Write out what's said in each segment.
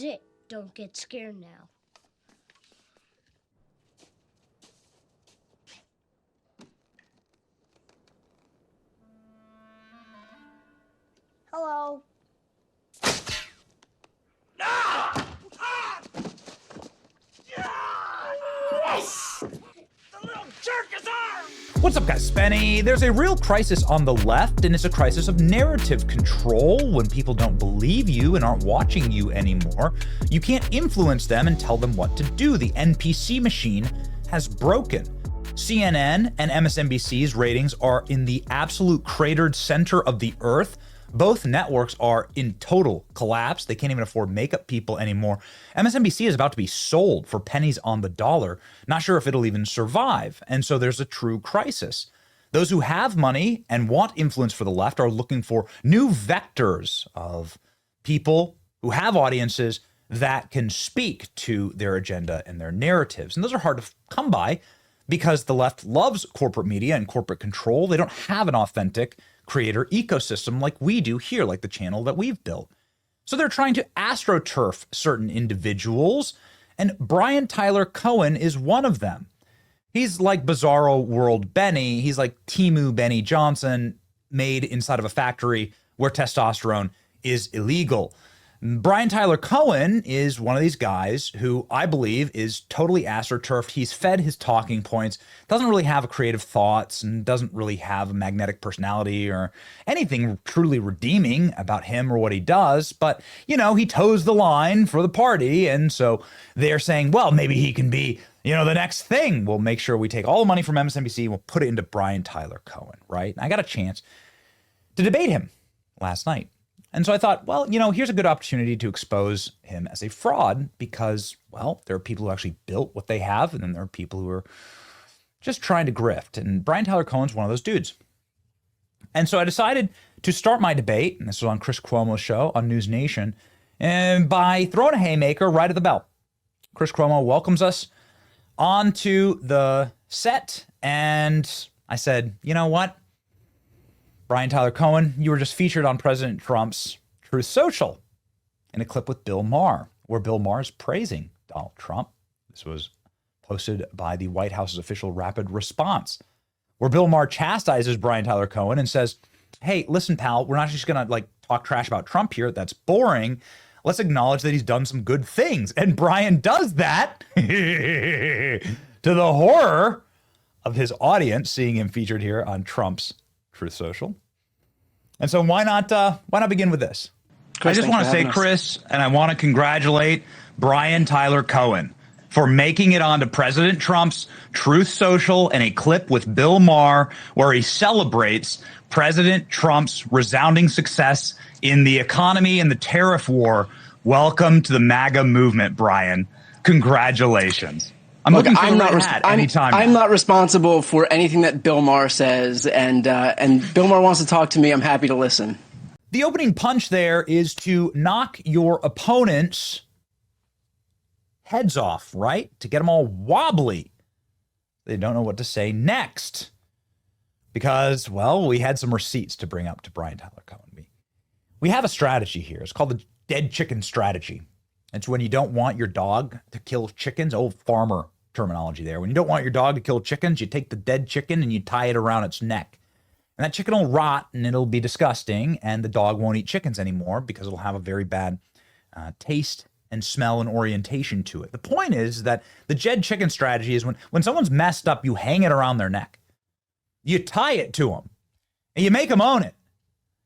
it. Don't get scared now. Hello. Yes! The little jerk is armed! What's up, guys? Spenny. There's a real crisis on the left, and it's a crisis of narrative control. When people don't believe you and aren't watching you anymore, you can't influence them and tell them what to do. The NPC machine has broken. CNN and MSNBC's ratings are in the absolute cratered center of the earth. Both networks are in total collapse. They can't even afford makeup people anymore. MSNBC is about to be sold for pennies on the dollar. Not sure if it'll even survive. And so there's a true crisis. Those who have money and want influence for the left are looking for new vectors of people who have audiences that can speak to their agenda and their narratives. And those are hard to come by because the left loves corporate media and corporate control. They don't have an authentic creator ecosystem like we do here, like the channel that we've built. So they're trying to astroturf certain individuals, and Brian Tyler Cohen is one of them. He's like Bizarro World Benny. He's like Timu Benny Johnson made inside of a factory where testosterone is illegal. Brian Tyler Cohen is one of these guys who I believe is totally astroturfed. He's fed his talking points, doesn't really have creative thoughts, and doesn't really have a magnetic personality or anything truly redeeming about him or what he does. But, you know, he toes the line for the party. And so they're saying, well, maybe he can be, you know, the next thing. We'll make sure we take all the money from MSNBC and we'll put it into Brian Tyler Cohen, right? And I got a chance to debate him last night. And so I thought, well, you know, here's a good opportunity to expose him as a fraud because, well, there are people who actually built what they have, and then there are people who are just trying to grift. And Brian Tyler Cohen's one of those dudes. And so I decided to start my debate, and this was on Chris Cuomo's show on News Nation, and by throwing a haymaker right at the bell. Chris Cuomo welcomes us onto the set, and I said, you know what? Brian Tyler Cohen, you were just featured on President Trump's Truth Social in a clip with Bill Maher, where Bill Maher is praising Donald Trump. This was posted by the White House's official rapid response, where Bill Maher chastises Brian Tyler Cohen and says, hey, listen, pal, we're not just going to like talk trash about Trump here. That's boring. Let's acknowledge that he's done some good things. And Brian does that to the horror of his audience, seeing him featured here on Trump's Truth Social. And so why not begin with this? Chris, I just want to say, Chris, and I want to congratulate Brian Tyler Cohen for making it onto President Trump's Truth Social in a clip with Bill Maher where he celebrates President Trump's resounding success in the economy and the tariff war. Welcome to the MAGA movement, Brian. Congratulations. I'm looking for I'm not responsible for anything that Bill Maher says, and Bill Maher wants to talk to me. I'm happy to listen. The opening punch there is to knock your opponent's heads off, right? To get them all wobbly. They don't know what to say next. Because, well, we had some receipts to bring up to Brian Tyler Cohen. We have a strategy here. It's called the dead chicken strategy. It's when you don't want your dog to kill chickens, old farmer terminology there. When you don't want your dog to kill chickens, you take the dead chicken and you tie it around its neck. And that chicken will rot and it'll be disgusting, and the dog won't eat chickens anymore because it'll have a very bad taste and smell and orientation to it. The point is that the dead chicken strategy is when someone's messed up, you hang it around their neck. You tie it to them and you make them own it.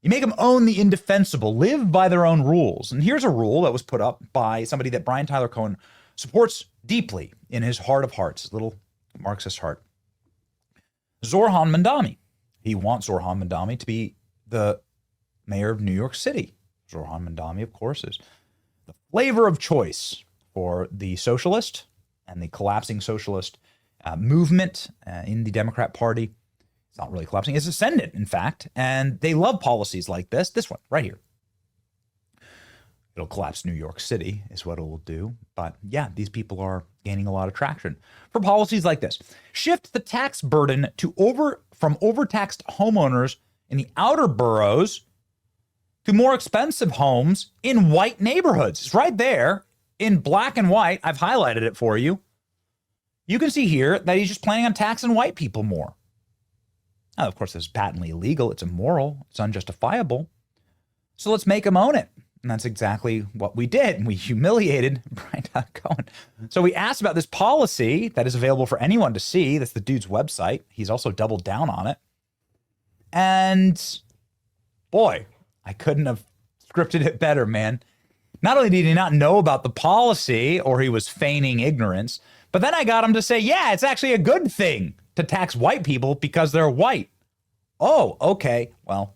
You make them own the indefensible, live by their own rules. And here's a rule that was put up by somebody that Brian Tyler Cohen supports deeply in his heart of hearts, his little Marxist heart. Zoran Mandami. He wants Zoran Mandami to be the mayor of New York City. Zoran Mandami, of course, is the flavor of choice for the socialist and the collapsing socialist movement in the Democrat Party. It's not really collapsing. It's ascendant, in fact. And they love policies like this. This one right here. It'll collapse New York City is what it will do. But yeah, these people are gaining a lot of traction for policies like this. Shift the tax burden from overtaxed homeowners in the outer boroughs to more expensive homes in white neighborhoods. It's right there in black and white, I've highlighted it for you. You can see here that he's just planning on taxing white people more. Now, of course, this is patently illegal. It's immoral. It's unjustifiable. So let's make him own it. And that's exactly what we did. We humiliated Brian Cohen. So we asked about this policy that is available for anyone to see. That's the dude's website. He's also doubled down on it. And boy, I couldn't have scripted it better, man. Not only did he not know about the policy, or he was feigning ignorance, but then I got him to say, yeah, it's actually a good thing to tax white people because they're white. Oh, okay. Well,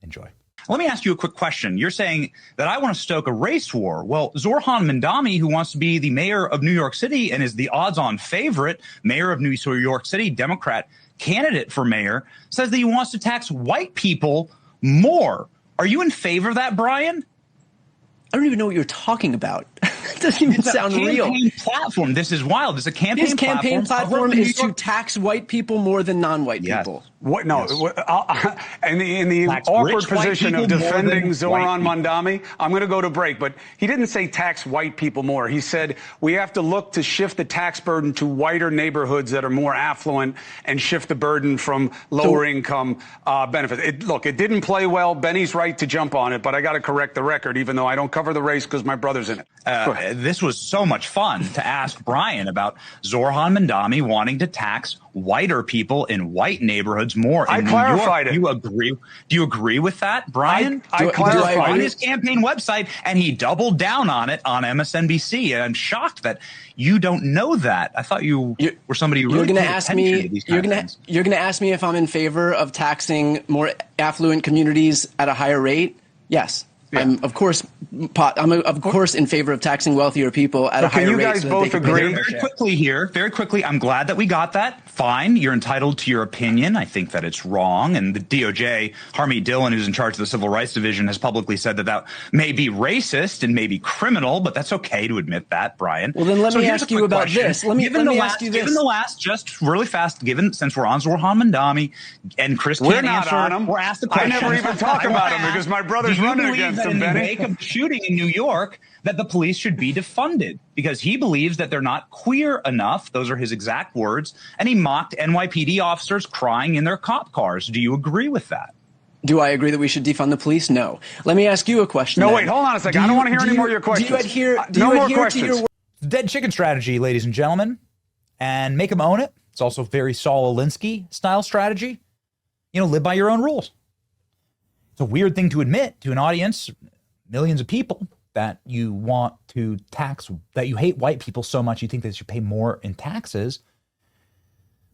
enjoy. Let me ask you a quick question. You're saying that I want to stoke a race war. Well, Zohran Mamdani, who wants to be the mayor of New York City and is the odds-on favorite mayor of New York City, Democrat candidate for mayor, says that he wants to tax white people more. Are you in favor of that, Brian? I don't even know what you're talking about. It doesn't even sound real. Campaign platform. This is wild. It's a campaign His campaign platform is to tax white people more than non-white people. What? No. Yes. In the awkward position of defending Zohran Mamdani, I'm going to go to break. But he didn't say tax white people more. He said we have to look to shift the tax burden to whiter neighborhoods that are more affluent and shift the burden from lower income benefits. Look, it didn't play well. Benny's right to jump on it, but I got to correct the record, even though I don't cover the race because my brother's in it. This was so much fun to ask Brian about Zohran Mamdani wanting to tax whiter people in white neighborhoods more. I clarified it. Do you agree with that, Brian? I clarified on his campaign website, and he doubled down on it on MSNBC. And I'm shocked that you don't know that. I thought you were somebody who really paid attention to these kinds of things. You're going to ask me if I'm in favor of taxing more affluent communities at a higher rate? Yes. Yeah. I'm of course in favor of taxing wealthier people at a higher rate. Can you guys both agree? Very quickly, I'm glad that we got that. Fine, you're entitled to your opinion. I think that it's wrong, and the DOJ, Harmeet Dillon, who's in charge of the Civil Rights Division, has publicly said that that may be racist and may be criminal, but that's okay to admit that, Brian. Well, then let me ask you about this. Let me ask you this. Given the last, just really fast, since we're on Zohran Mamdani and Chris can't answer, on him. We're asked the question. I never even talk about him because my brother's running against him, Benny. In the wake of the shooting in New York, that the police should be defunded because he believes that they're not queer enough. Those are his exact words. And he mocked NYPD officers crying in their cop cars. Do you agree with that? Do I agree that we should defund the police? No. Let me ask you a question. No, wait, hold on a second. I don't want to hear any more of your questions. Do you adhere to your Dead chicken strategy, ladies and gentlemen, and make him own it. It's also very Saul Alinsky style strategy. You know, live by your own rules. It's a weird thing to admit to an audience, millions of people, that you want to tax, that you hate white people so much you think they should pay more in taxes.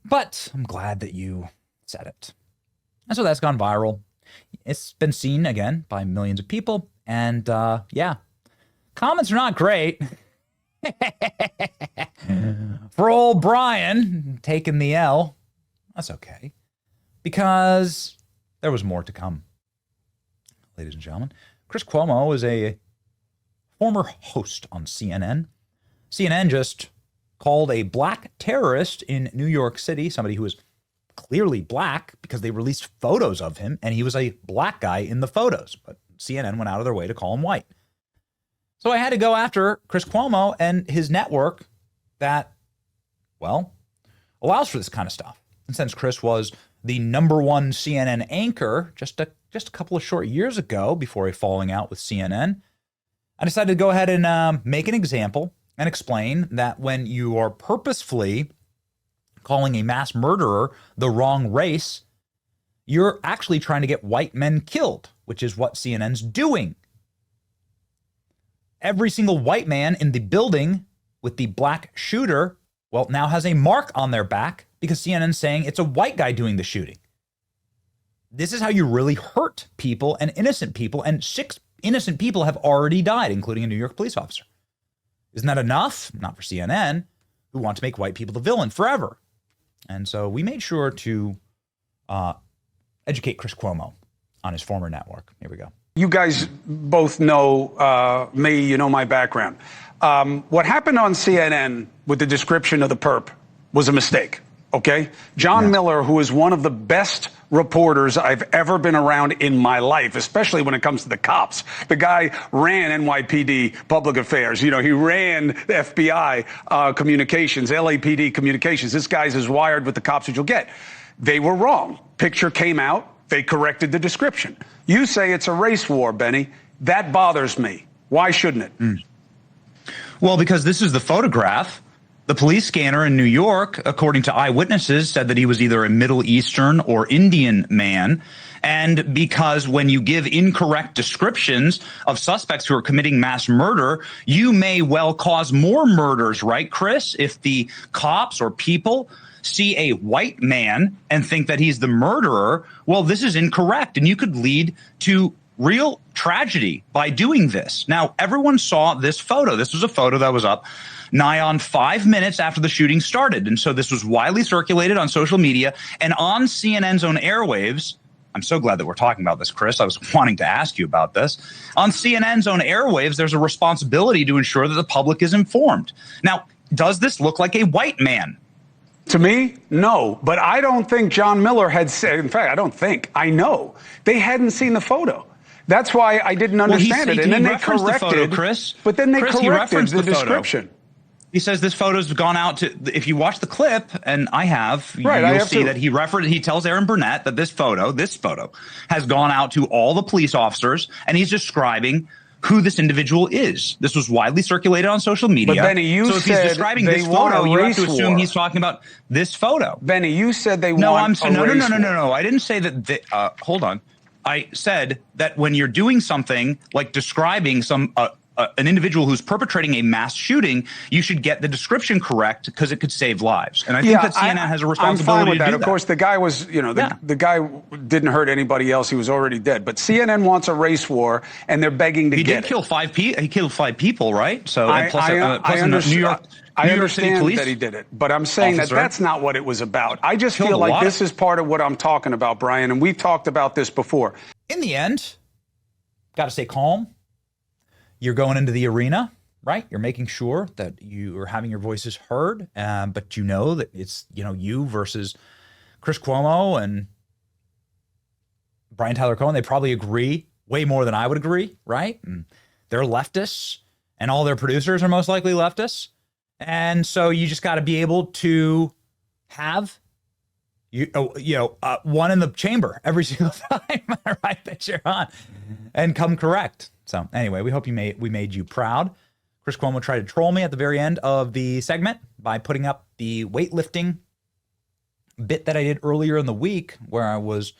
But I'm glad that you said it. And so that's gone viral. It's been seen again by millions of people. And yeah, comments are not great. For old Brian taking the L. That's okay. Because there was more to come. Ladies and gentlemen, Chris Cuomo is a former host on CNN. CNN just called a black terrorist in New York City, somebody who was clearly black because they released photos of him and he was a black guy in the photos, but CNN went out of their way to call him white. So I had to go after Chris Cuomo and his network that, well, allows for this kind of stuff. And since Chris was the #1 CNN anchor just a couple of short years ago before a falling out with CNN, I decided to go ahead and make an example and explain that when you are purposefully calling a mass murderer the wrong race, you're actually trying to get white men killed, which is what CNN's doing. Every single white man in the building with the black shooter, well, now has a mark on their back because CNN's saying it's a white guy doing the shooting. This is how you really hurt people and innocent people, and 6 innocent people have already died, including a New York police officer. Isn't that enough? Not for CNN, who want to make white people the villain forever. And so we made sure to educate Chris Cuomo on his former network. Here we go. You guys both know me, you know my background. What happened on CNN with the description of the perp was a mistake, okay? John Miller, who is one of the best reporters I've ever been around in my life, especially when it comes to the cops. The guy ran NYPD public affairs. You know, he ran the FBI communications, LAPD communications. This guy's as wired with the cops as you'll get. They were wrong. Picture came out. They corrected the description. You say it's a race war, Benny. That bothers me. Why shouldn't it? Well, because this is the photograph. The police scanner in New York, according to eyewitnesses, said that he was either a Middle Eastern or Indian man. And because when you give incorrect descriptions of suspects who are committing mass murder, you may well cause more murders, right, Chris? If the cops or people see a white man and think that he's the murderer, well, this is incorrect. And you could lead to real tragedy by doing this. Now, everyone saw this photo. This was a photo that was up nigh on 5 minutes after the shooting started. And so this was widely circulated on social media and on CNN's own airwaves. I'm so glad that we're talking about this, Chris. I was wanting to ask you about this. On CNN's own airwaves, there's a responsibility to ensure that the public is informed. Now, does this look like a white man? To me, no. But I don't think John Miller had said, in fact, I don't think, I know, they hadn't seen the photo. That's why I didn't understand it. And then they corrected the photo, Chris. But then they Chris, corrected the description. He says this photo's gone out to, if you watch the clip, and I have, right, you'll see that he tells Aaron Burnett that this photo has gone out to all the police officers, and he's describing who this individual is. This was widely circulated on social media. But Benny, you so if he's describing this photo, you have to assume he's talking about this photo. Benny, you said they no, want I'm no. I didn't say that. Hold on. I said that when you're doing something like describing an individual who's perpetrating a mass shooting, you should get the description correct because it could save lives. And I think that CNN has a responsibility I'm fine with to that. do Of course, the guy was, the guy didn't hurt anybody else. He was already dead. But CNN wants a race war, and they're begging to get it. He did kill 5 people. He killed 5 people, right? So I understand police that he did it, but I'm saying that that's not what it was about. I just feel like this is part of what I'm talking about, Brian, and we've talked about this before. In the end, got to stay calm. You're going into the arena, right? You're making sure that you are having your voices heard, but you know that it's, you versus Chris Cuomo and Brian Tyler Cohen. They probably agree way more than I would agree, right? And they're leftists, and all their producers are most likely leftists. And so you just got to be able to have one in the chamber every single time, right, that you're on, and come correct. So anyway, we hope we made you proud. Chris Cuomo tried to troll me at the very end of the segment by putting up the weightlifting bit that I did earlier in the week where I was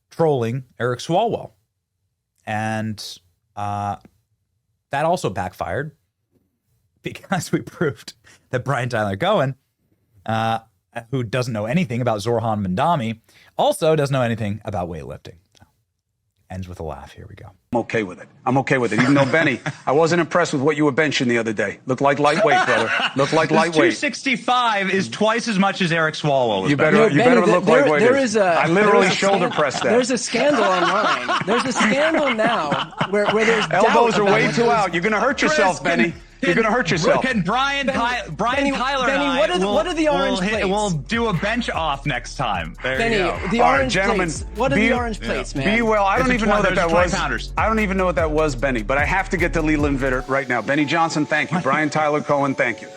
trolling Eric Swalwell. And that also backfired because we proved that Brian Tyler Cohen, who doesn't know anything about Zorhan Mandami, also doesn't know anything about weightlifting. So, ends with a laugh. Here we go. I'm okay with it. I'm okay with it. Even though, Benny, I wasn't impressed with what you were benching the other day. Looked like lightweight, brother. Looked like lightweight. 265 is twice as much as Eric Swalwell was. You better look lightweight. I literally shoulder pressed that. There's a scandal online. There's a scandal now where there's elbows are way too out. You're going to hurt yourself, Benny. You're going to hurt yourself. Can Brian Tyler Benny, what are the orange plates? We'll do a bench off next time. There Benny, you go. The orange plates. What are the orange plates, man? Be well. I don't even know that was. Pounders. I don't even know what that was, Benny. But I have to get to Leland Vittert right now. Benny Johnson, thank you. Brian Tyler Cohen, thank you.